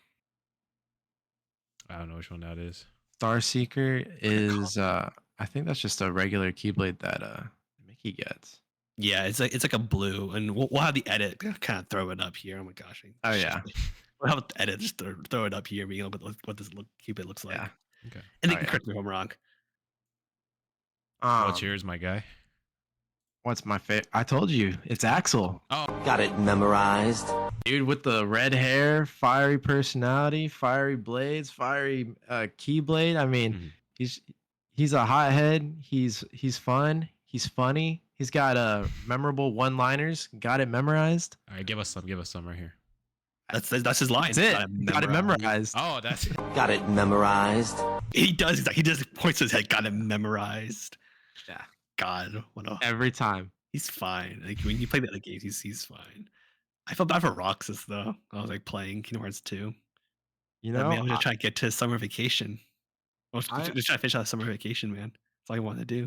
I don't know which one that is. Star Seeker Like a com- is I think that's just a regular Keyblade that Mickey gets. Yeah, it's like a blue, and we'll have the edit kind of throw it up here. Oh my gosh, Oh yeah. we'll have the edit just throw it up here, being able to what this Cupid looks Yeah. like, Okay. and Oh they can yeah. correct me if I'm wrong. What's Um yours, my guy? what's my favorite? I told you, it's Axel. Oh, Got it memorized. Dude with the red hair, fiery personality, fiery blades, fiery keyblade. I mean, mhm. he's he's a hothead. He's fun. He's funny. He's got memorable one-liners. Got it memorized. All right, give us some right here. That's his line. That's it. Got Got it memorized. Oh, that's Got it memorized. He does. He just points his head. Got it memorized. Yeah. God, what a Every time. he's fine. Like when you play the other games, he's fine. I felt bad for Roxas though. I was like playing Kingdom Hearts 2. You That man know, was just trying to get to summer vacation. I was I just trying to finish out summer vacation, man. That's all I wanted to do.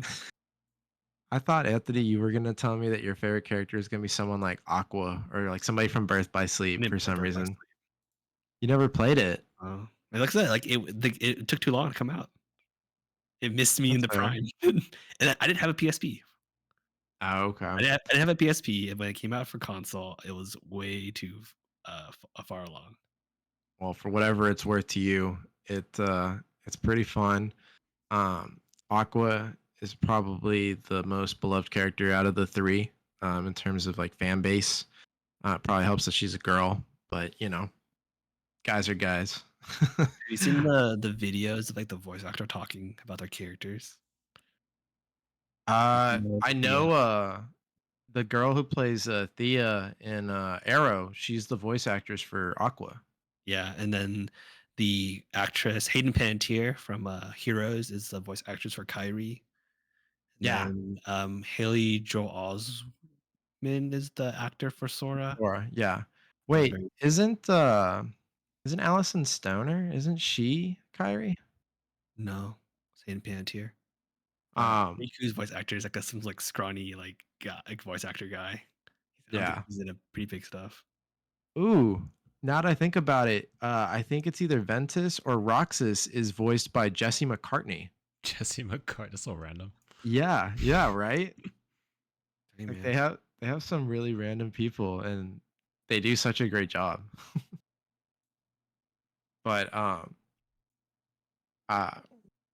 I thought Anthony, you were gonna tell me that your favorite character is gonna be someone like Aqua or like somebody from Birth by I Sleep didn't for play some Birth by reason. Sleep. You never played it. And like I said, like it took too long to come out. It missed me in That's the fair. prime, and I didn't have a PSP. Oh, okay. I didn't have a PSP, and when it came out for console, it was way too far along. Well, for whatever it's worth to you, it's pretty fun. Um, Aqua is probably the most beloved character out of the three, in terms of like fan base. It probably helps that she's a girl, but you know, guys are guys. Have you seen the videos of like the voice actor talking about their characters? I Yeah. know the girl who plays Thea in Arrow, she's the voice actress for Aqua. Yeah, and then the actress Hayden Panettiere from Heroes is the voice actress for Kyrie. And Yeah. then Haley Joel Min is the actor for Sora. Sora, yeah. He's Wait, very isn't Allison Stoner? Isn't she Kyrie? no, same Palantir. Um, Riku's voice actor is like some like scrawny like guy, like voice actor guy. I don't think yeah. he's in a pretty big stuff. Ooh, now that I think about it, I think it's either Ventus or Roxas is voiced by Jesse McCartney. Jesse McCart. That's so random. Yeah, yeah, right? Hey Like man, they have some really random people and they do such a great job. But uh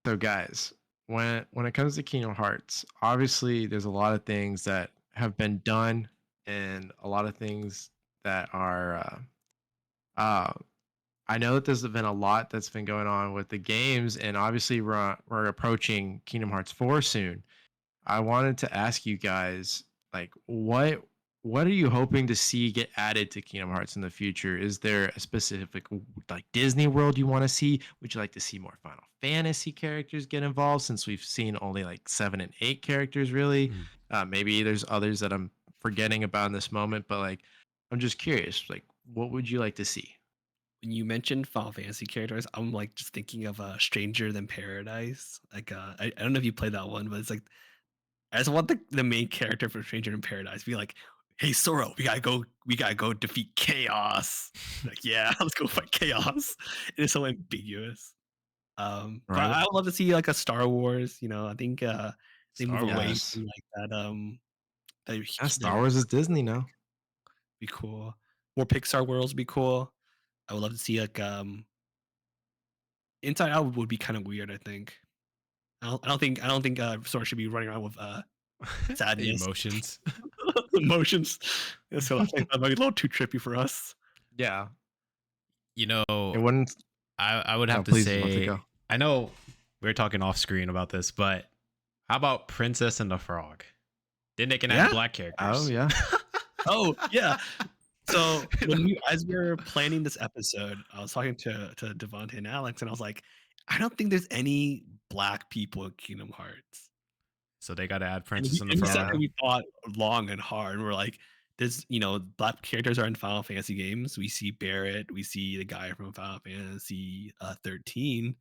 so guys, when it comes to Kingdom Hearts, obviously there's a lot of things that have been done and a lot of things that are uh I know that there's been a lot that's been going on with the games, and obviously we're approaching Kingdom Hearts 4 soon. I wanted to ask you guys, like, what are you hoping to see get added to Kingdom Hearts in the future? Is there a specific like Disney World you want to see? Would you like to see more Final Fantasy characters get involved since we've seen only like 7 and 8 characters really? Mm. Maybe there's others that I'm forgetting about in this moment, but like I'm just curious, like what would you like to see? when you mentioned Final Fantasy characters, I'm like just thinking of Stranger Than Paradise. Like I don't know if you played that one, but it's like I just want the main character from Stranger in Paradise to be like, "Hey Sora, we gotta go defeat chaos." Like, yeah, let's go fight chaos. It is so ambiguous. But Right? I would love to see like a Star Wars. I think they move Star away Yes. Wars. from like that. Yeah, Star They're Wars is Disney now. be cool. More Pixar worlds would be cool. I would love to see like Inside Out would be kind of weird. I think. I don't think Sora should be running around with sadness. Emotions. Emotions. Yeah, so I think that might be a little too trippy for us. Yeah. You know, It wouldn't. I would No, have to please let it say, go. I know we are talking off screen about this, but how about Princess and the Frog? Then they can Yeah. add black Oh characters. yeah. Oh, yeah. So as we were planning this episode, I was talking to Devante and Alex, and I was like, I don't think there's any black people in Kingdom Hearts. So they got to add And Princess and the he said Frog. Yeah. that we thought long and hard. We're like, there's black characters are in Final Fantasy games. We see Barrett, we see the guy from Final Fantasy 13.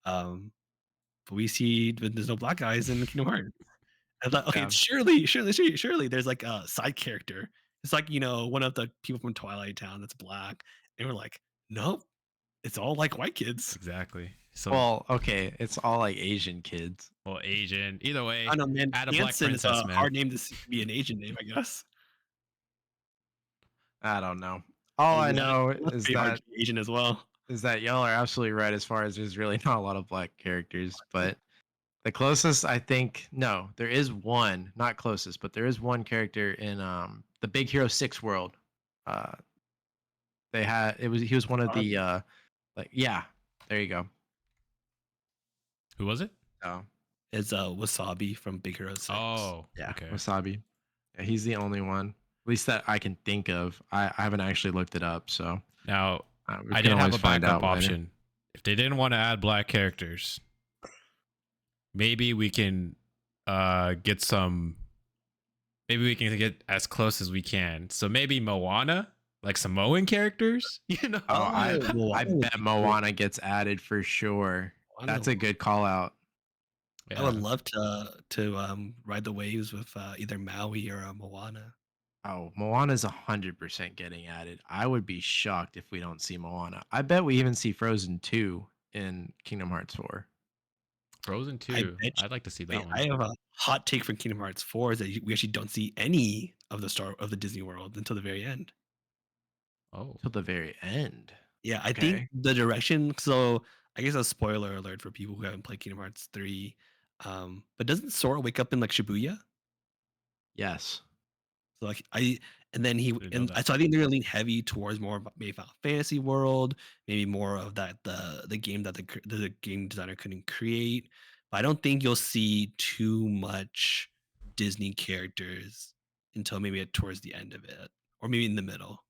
Um, but we see but there's no black guys in Kingdom Hearts. I thought, okay, Yeah. surely there's like a side character. It's like, one of the people from Twilight Town that's black. And we're like, nope, it's all like white kids. Exactly. So, Well, okay, it's all like Asian kids. well, Asian. Either way, I don't know, man. add a black Hanson is princess, a man. hard name to be an Asian name, I guess. I don't know. All I know That's is pretty hard that to be Asian as well. y'all are absolutely right as far as there's really not a lot of black characters, but the closest I think no, there is one, not closest, but there is one character in the Big Hero 6 world. Uh they had it was he was one of the Wasabi. like yeah, there you go. Who was it? Oh, It's Wasabi from Big Hero 6. Oh, yeah, okay. Wasabi. Yeah, he's the only one, at least that I can think of. I haven't actually looked it up, so Now, we I can did have always a find backup out later. option. If they didn't want to add black characters, maybe we can get some. Maybe we can get as close as we can. So maybe Moana, like Samoan characters. You know. Oh, I Moana would bet be great. Moana gets added for sure. Moana That's a would- good call out. I would Yeah. love to ride the waves with either Maui or Moana. Oh, Moana's 100% getting added. I would be shocked if we don't see Moana. I bet we even see Frozen 2 in Kingdom Hearts 4. Frozen I 2. bet I'd like to see that Wait, one. I have a hot take for Kingdom Hearts 4 is that we actually don't see any of the Disney World until the very end. Oh. Till the very end. Yeah, I Okay. think the direction. So I guess a spoiler alert for people who haven't played Kingdom Hearts 3. But doesn't Sora wake up in like Shibuya? Yes. So like and then Didn't know that. so I think they're gonna lean heavy towards more of maybe Final Fantasy world, maybe more of that the game that the game designer couldn't create. But I don't think you'll see too much Disney characters until maybe towards the end of it, or maybe in the middle.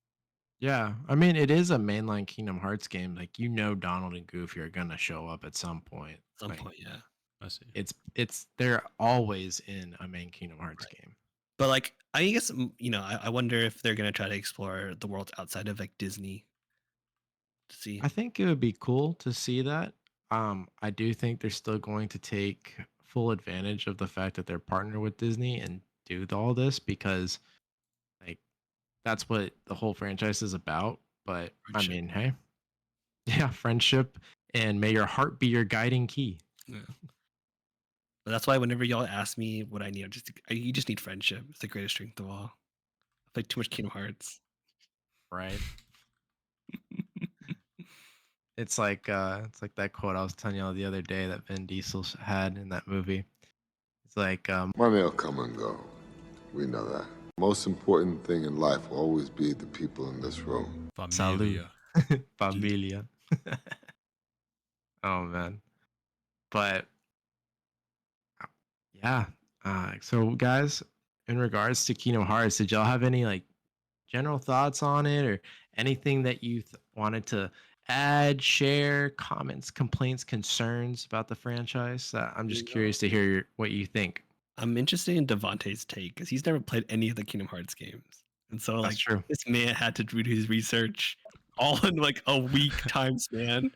Yeah. I mean, it is a mainline Kingdom Hearts game. Like, Donald and Goofy are going to show up at some point. At some Like, point, yeah. I see. they're always in a main Kingdom Hearts Right. game. But like, I guess I wonder if they're gonna try to explore the world outside of like Disney to see. I think it would be cool to see that. I do think they're still going to take full advantage of the fact that they're partnered with Disney and do all this because like that's what the whole franchise is about. But I Friendship. mean, hey, yeah, friendship and may your heart be your guiding key. Yeah. But that's why whenever y'all ask me what I need, you just need friendship. It's the greatest strength of all. I play too much Kingdom Hearts. Right. It's like that quote I was telling y'all the other day that Vin Diesel had in that movie. It's like Money will come and go. We know that. Most important thing in life will always be the people in this room. Salud. Familia. Familia. Oh man. But yeah. So guys, in regards to Kingdom Hearts, did y'all have any like general thoughts on it or anything that you wanted to add, share, comments, complaints, concerns about the franchise? I'm just curious to hear what you think. I'm interested in Devante's take because he's never played any of the Kingdom Hearts games, and so That's like true. this man had to do his research all in like a week time span.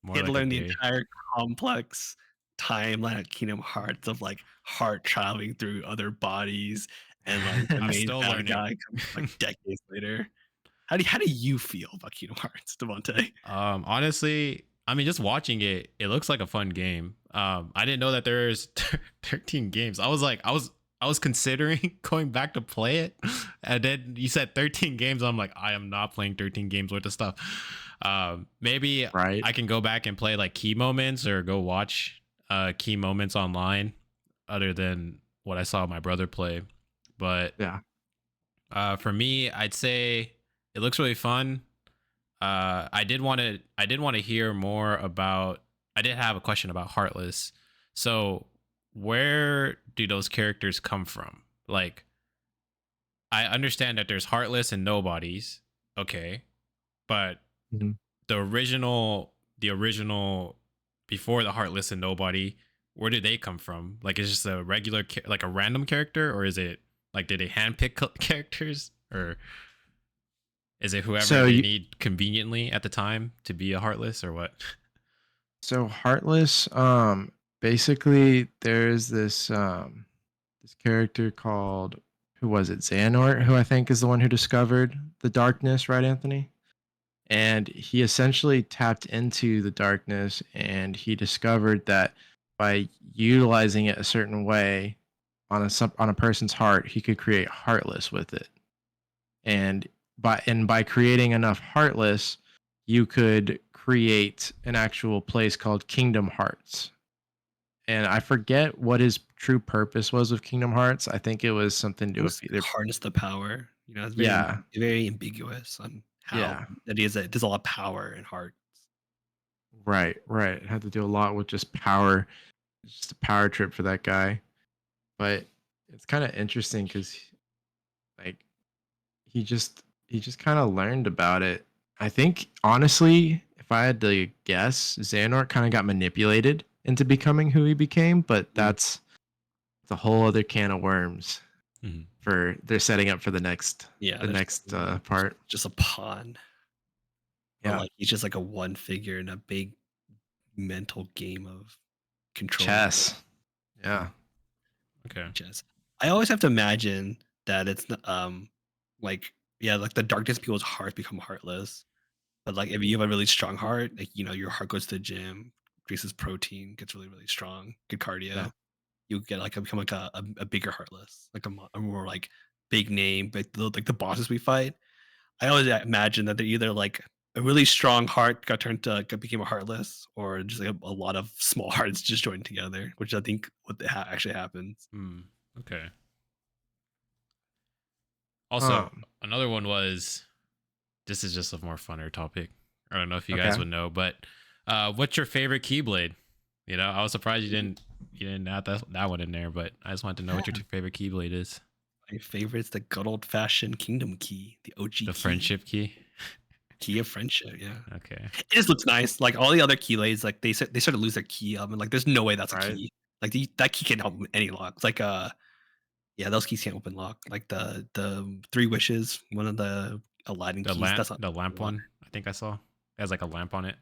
More He had to like a learn the day. entire complex timeline of Kingdom Hearts of like heart traveling through other bodies and like the I'm main still bad learning. guy coming like decades later. How do you feel about Kingdom Hearts, Devante? Honestly, I mean, just watching it, it looks like a fun game. I didn't know that there's 13 games. I was considering going back to play it, and then you said 13 games. I'm like, I am not playing 13 games worth of stuff. Maybe Right. I can go back and play like key moments or go watch key moments online, other than what I saw my brother play. But Yeah. for me, I'd say it looks really fun. I did want to hear more about. I did have a question about Heartless. So where do those characters come from? Like, I understand that there's Heartless and Nobodies, okay, but Mhm. the original before the Heartless and Nobody, where did they come from? Like, is just a regular like a random character, or is it like did they handpick characters, or is it whoever So they you, need conveniently at the time to be a Heartless, or what? so Heartless, basically there's this character called who was it? Xehanort, who I think is the one who discovered the darkness, right, Anthony? And he essentially tapped into the darkness and he discovered that by utilizing it a certain way on on a person's heart, he could create Heartless with it. And by creating enough Heartless, you could create an actual place called Kingdom Hearts. And I forget what his true purpose was of Kingdom Hearts. I think it was something to do with Almost either. harness the power. It's Yeah, very ambiguous on how yeah, that is. There's a lot of power in heart. right. It had to do a lot with just power. It's just a power trip for that guy. But it's kind of interesting because like he just kind of learned about it. I think honestly, if I had to guess, Xehanort kind of got manipulated into becoming who he became, but Mm. it's a whole other can of worms Mhm. for they're setting up for Yeah, the there's next part. just a pawn, but Yeah, like he's just like a one figure in a big mental game of control. chess. Yeah, Okay. Chess. I always have to imagine that it's like yeah, like the darkness people's hearts become heartless. But like if you have a really strong heart, like your heart goes to the gym, increases protein, gets really, really strong, good yeah. cardio, you get like become like a bigger heartless, like a more like big name, but like the bosses we fight. I always imagine that they're either like a really strong heart became a heartless, or just like a lot of small hearts just joined together, which I think actually happens. Hmm. Okay. Also, Um. another one was this is just a more funner topic. I don't know if you guys Okay. would know, but what's your favorite Keyblade? I was surprised you didn't add that one in there, but I just wanted to know what your favorite Keyblade is. My favorite's the good old fashioned Kingdom Key, the OG The key, friendship key. key of friendship. Yeah. Okay. It just looks nice. Like all the other keyblades, like they sort of lose their key and like there's no way that's a Right. key. Like that key can help with any lock. It's like Yeah, those keys can't open lock. Like the three wishes, one of the Aladdin keys. That's not The lamp lock. one, I think I saw. It has like a lamp on it.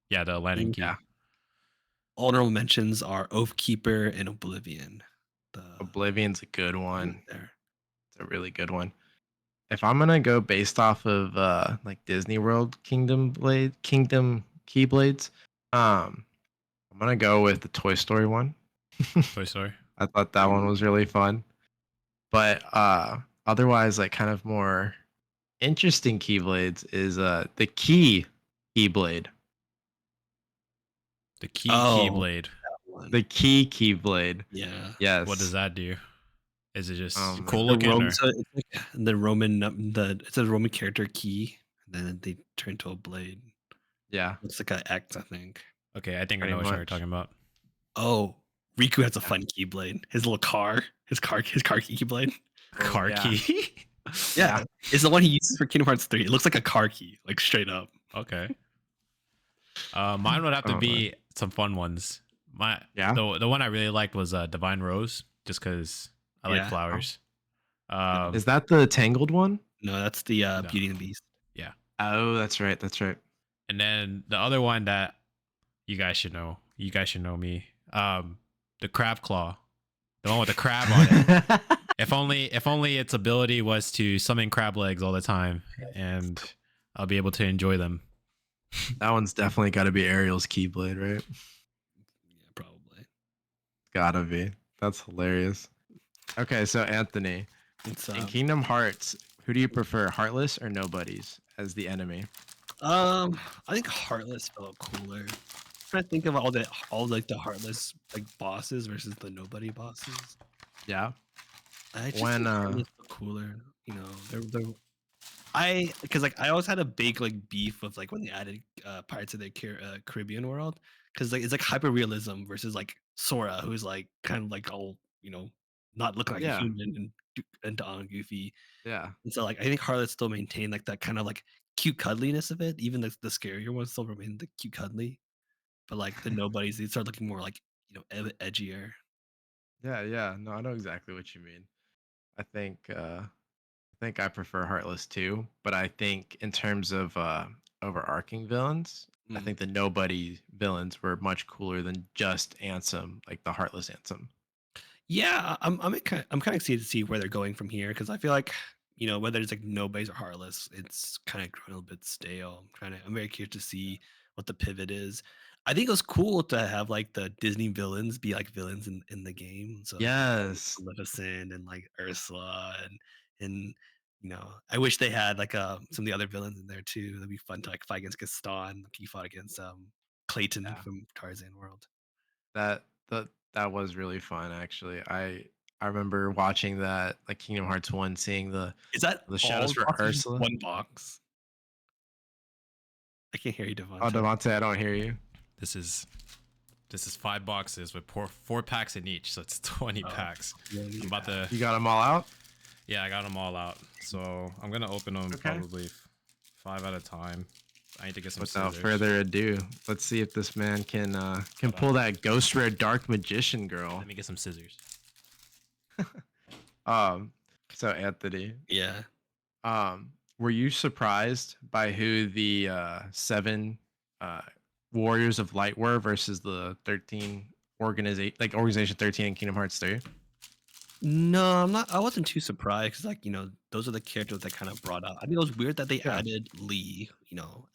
Yeah, the Aladdin Mm, key. Yeah. Honorable mentions are Oathkeeper and Oblivion. The Oblivion's a good right one. there. It's a really good one. If I'm gonna go based off of like Disney World Kingdom Keyblades, I'm gonna go with the Toy Story one. Toy Story. I thought that one was really fun. But otherwise, like kind of more interesting Keyblades is the Keyblade. The key Oh, keyblade. that one. The Keyblade. Yeah. What does Yes. that do? Is it just Man. cool The looking Rome, or so it's like the Roman it's a Roman character key, and then they turn to a blade. Yeah, Looks like an X, I think. okay, I think I pretty know what you're much. talking about. Oh, Riku has a Yeah. fun keyblade. His little car, his car keyblade. Oh, Car yeah. key. Yeah, it's the one he uses for Kingdom Hearts 3. It looks like a car key, like straight up. Okay. Mine would have to Oh, man. be some fun ones. Yeah. The one I really liked was Divine Rose, just because I like Yeah. flowers. Is that the Tangled one? No, that's the No. Beauty and the Beast. Yeah. Oh, that's right. That's right. And then the other one that you guys should know. You guys should know me. The crab claw. The one with the crab on it. If only its ability was to summon crab legs all the time, and I'll be able to enjoy them. That one's definitely got to be Ariel's Keyblade, right? Yeah, probably. Gotta be. That's hilarious. Okay, so Anthony, It's in Kingdom Hearts, who do you prefer, Heartless or Nobodies as the enemy? I think Heartless felt cooler. Trying to think of all like the Heartless like bosses versus the Nobody bosses. Yeah. I just When think Heartless felt cooler. You know, they're because like I always had a big like beef with like when they added Pirates of the Caribbean world, because like it's like hyper realism versus like Sora, who's like kind of like all not looking like a Yeah. human and goofy. Yeah. And so like I think Harlot still maintained like that kind of like cute cuddliness of it. Even the scarier ones still remain the cute cuddly, but like the nobodies they start looking more like edgier. Yeah, yeah. No, I know exactly what you mean. I think I prefer Heartless too, but I think in terms of overarching villains, I Mm. think the Nobody villains were much cooler than just Ansem, like the Heartless Ansem. Yeah, I'm kind of excited to see where they're going from here because I feel like whether it's like nobodies or heartless, it's kind of growing a little bit stale. I'm very curious to see what the pivot is. I think it was cool to have like the Disney villains be like villains in the game. So Yes. Maleficent and like Ursula and I wish they had like some of the other villains in there too. That'd be fun to like fight against Gaston. Like he fought against Clayton Yeah. from Tarzan World. That was really fun actually. I remember watching that like Kingdom Hearts 1, seeing Is that the shadows all for boxes in Ursula. one box? I can't hear you, Oh, Devante. Devante, I don't hear you. This is 5 boxes with four packs in each, so it's 20 Oh, packs. yeah, I'm about to. You got them all out? Yeah, I got them all out. So I'm gonna open them Okay. probably 5 at a time. I need to get some Without scissors. further ado, let's see if this man can pull that Ghost Rare Dark Magician girl. Let me get some scissors. So Anthony, Yeah. were you surprised by who the 7 uh Warriors of Light were versus the 13 Organization 13 in Kingdom Hearts 3? No, I'm not. I wasn't too surprised because, like, those are the characters that kind of brought out. I mean, it was weird that they Yeah. added Lee.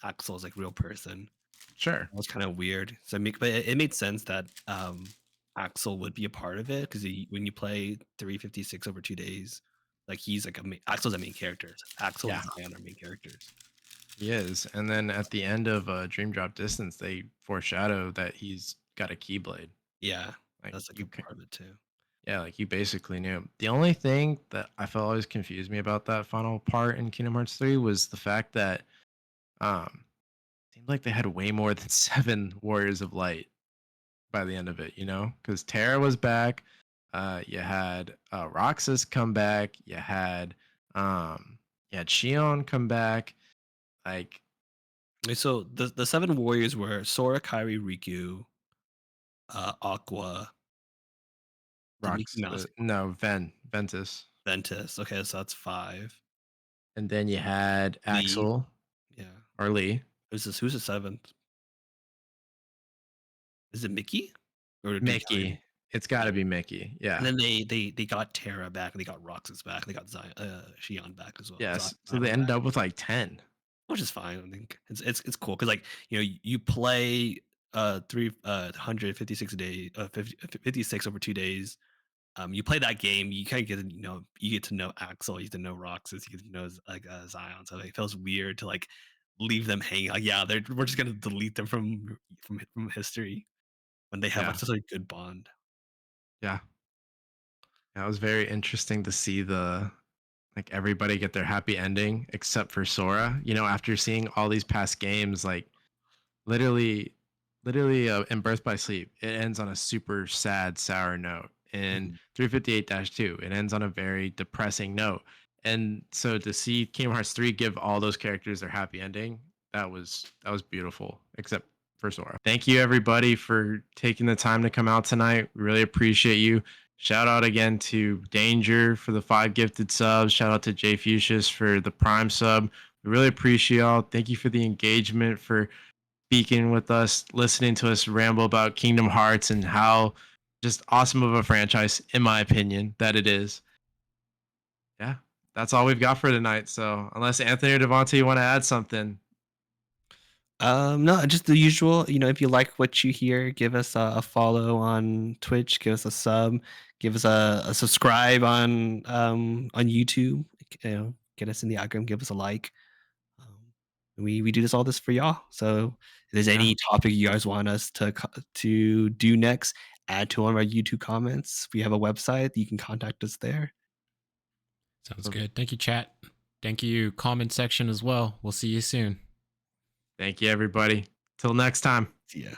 Axel's like real person. Sure. That was kind of weird. But it made sense that Axel would be a part of it because when you play 356 over 2 days, like he's like Axel's a main character. Axel Yeah. and Zion are main characters. He is. And then at the end of Dream Drop Distance, they foreshadow that he's got a Keyblade. Yeah, Like that's like you a part of it too. Yeah, like you basically knew. The only thing that I felt always confused me about that final part in Kingdom Hearts 3 was the fact that seemed like they had way more than 7 Warriors of Light by the end of it, Because Terra was back, you had Roxas come back, you had Shion come back, like Okay, so the 7 warriors were Sora, Kairi, Riku, Aqua, The Mickey Rocks. Mouse No, Ventus. Ventus. Okay, so that's 5. And then you had Lee. Axel Yeah. or Lee. Who's the 7th? Is it Mickey? Or did they hire Mickey. It's got to be Mickey. And Yeah. then they got Terra back, and they got Roxas back, and they got Xion back as well. Yes. So Zion they ended back, up with like 10. which is fine. I think it's cool because, like, you play 356 days, 56 over 2 days. You play that game, you kind of get you get to know Axel, you get to know Roxas, you get to know Zion. So it feels weird to like leave them hanging. Like, yeah, we're just gonna delete them from history when they have Yeah. like such a good bond. Yeah. Yeah, it was very interesting to see like everybody get their happy ending except for Sora. After seeing all these past games, like literally, in Birth by Sleep, it ends on a super sad, sour note. In Mhm. 358-2, it ends on a very depressing note. And so to see Kingdom Hearts 3 give all those characters their happy ending, that was beautiful, except for Sora. Thank you everybody for taking the time to come out tonight. We really appreciate you. Shout out again to Danger for the 5 gifted subs. Shout out to Jay Fuchsius for the Prime sub. We really appreciate y'all. Thank you for the engagement, for speaking with us, listening to us ramble about Kingdom Hearts and how just awesome of a franchise, in my opinion, that it is. Yeah, that's all we've got for tonight. So unless Anthony or Devante, you want to add something? No, just the usual. If you like what you hear, give us a follow on Twitch, give us a sub, give us a subscribe on YouTube. Get us in the algorithm, give us a like. We do all this for y'all. So if there's Yeah. any topic you guys want us to do next, add to one of our YouTube comments. We have a website. You can contact us there. Sounds good. Thank you, chat. Thank you, comment section as well. We'll see you soon. Thank you, everybody. Till next time. See ya.